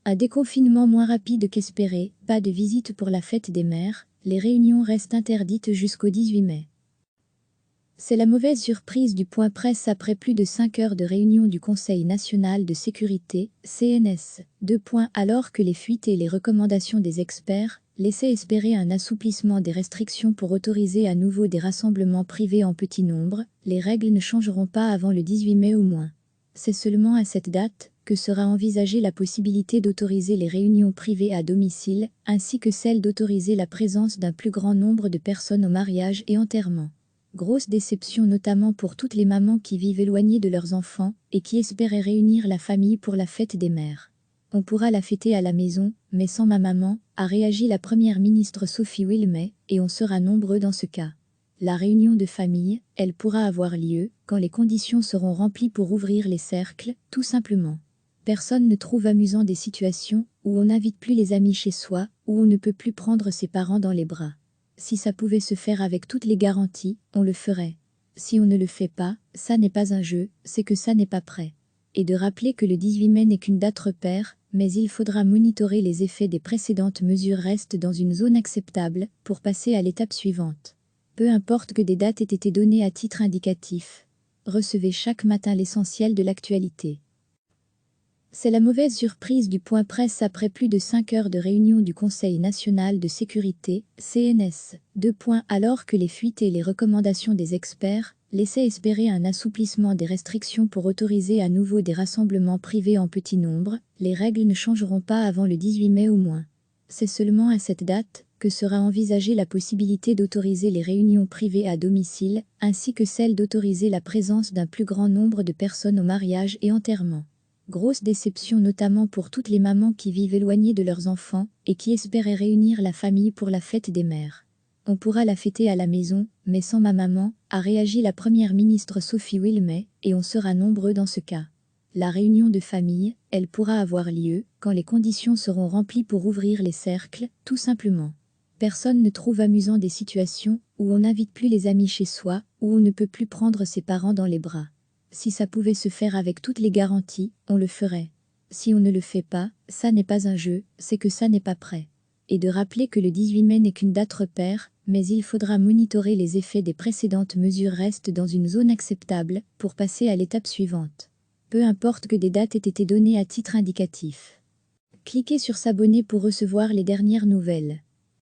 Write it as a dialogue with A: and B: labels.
A: Un déconfinement moins rapide qu'espéré, pas de visite pour la fête des mères, les réunions restent interdites jusqu'au 18 mai. C'est la mauvaise surprise du point presse après plus de 5 heures de réunion du Conseil national de sécurité, CNS. Alors que les fuites et les recommandations des experts laissaient espérer un assouplissement des restrictions pour autoriser à nouveau des rassemblements privés en petit nombre, les règles ne changeront pas avant le 18 mai au moins. C'est seulement à cette date que sera envisagée la possibilité d'autoriser les réunions privées à domicile, ainsi que celle d'autoriser la présence d'un plus grand nombre de personnes au mariage et enterrement. Grosse déception notamment pour toutes les mamans qui vivent éloignées de leurs enfants et qui espéraient réunir la famille pour la fête des mères. On pourra la fêter à la maison, mais sans ma maman, a réagi la première ministre Sophie Wilmès, et on sera nombreux dans ce cas. La réunion de famille, elle pourra avoir lieu quand les conditions seront remplies pour ouvrir les cercles, tout simplement. Personne ne trouve amusant des situations où on n'invite plus les amis chez soi, où on ne peut plus prendre ses parents dans les bras. Si ça pouvait se faire avec toutes les garanties, on le ferait. Si on ne le fait pas, ça n'est pas un jeu, c'est que ça n'est pas prêt. Et de rappeler que le 18 mai n'est qu'une date repère, mais il faudra monitorer les effets des précédentes mesures restent dans une zone acceptable pour passer à l'étape suivante. Peu importe que des dates aient été données à titre indicatif. Recevez chaque matin l'essentiel de l'actualité. C'est la mauvaise surprise du point presse après plus de 5 heures de réunion du Conseil national de sécurité, CNS. Alors que les fuites et les recommandations des experts laissaient espérer un assouplissement des restrictions pour autoriser à nouveau des rassemblements privés en petit nombre, les règles ne changeront pas avant le 18 mai au moins. C'est seulement à cette date que sera envisagée la possibilité d'autoriser les réunions privées à domicile, ainsi que celle d'autoriser la présence d'un plus grand nombre de personnes au mariage et enterrement. Grosse déception notamment pour toutes les mamans qui vivent éloignées de leurs enfants et qui espéraient réunir la famille pour la fête des mères. On pourra la fêter à la maison, mais sans ma maman, a réagi la première ministre Sophie Wilmès, et on sera nombreux dans ce cas. La réunion de famille, elle pourra avoir lieu quand les conditions seront remplies pour ouvrir les cercles, tout simplement. Personne ne trouve amusant des situations où on n'invite plus les amis chez soi, où on ne peut plus prendre ses parents dans les bras. Si ça pouvait se faire avec toutes les garanties, on le ferait. Si on ne le fait pas, ça n'est pas un jeu, c'est que ça n'est pas prêt. Et de rappeler que le 18 mai n'est qu'une date repère, mais il faudra monitorer les effets des précédentes mesures restent dans une zone acceptable pour passer à l'étape suivante. Peu importe que des dates aient été données à titre indicatif. Cliquez sur s'abonner pour recevoir les dernières nouvelles.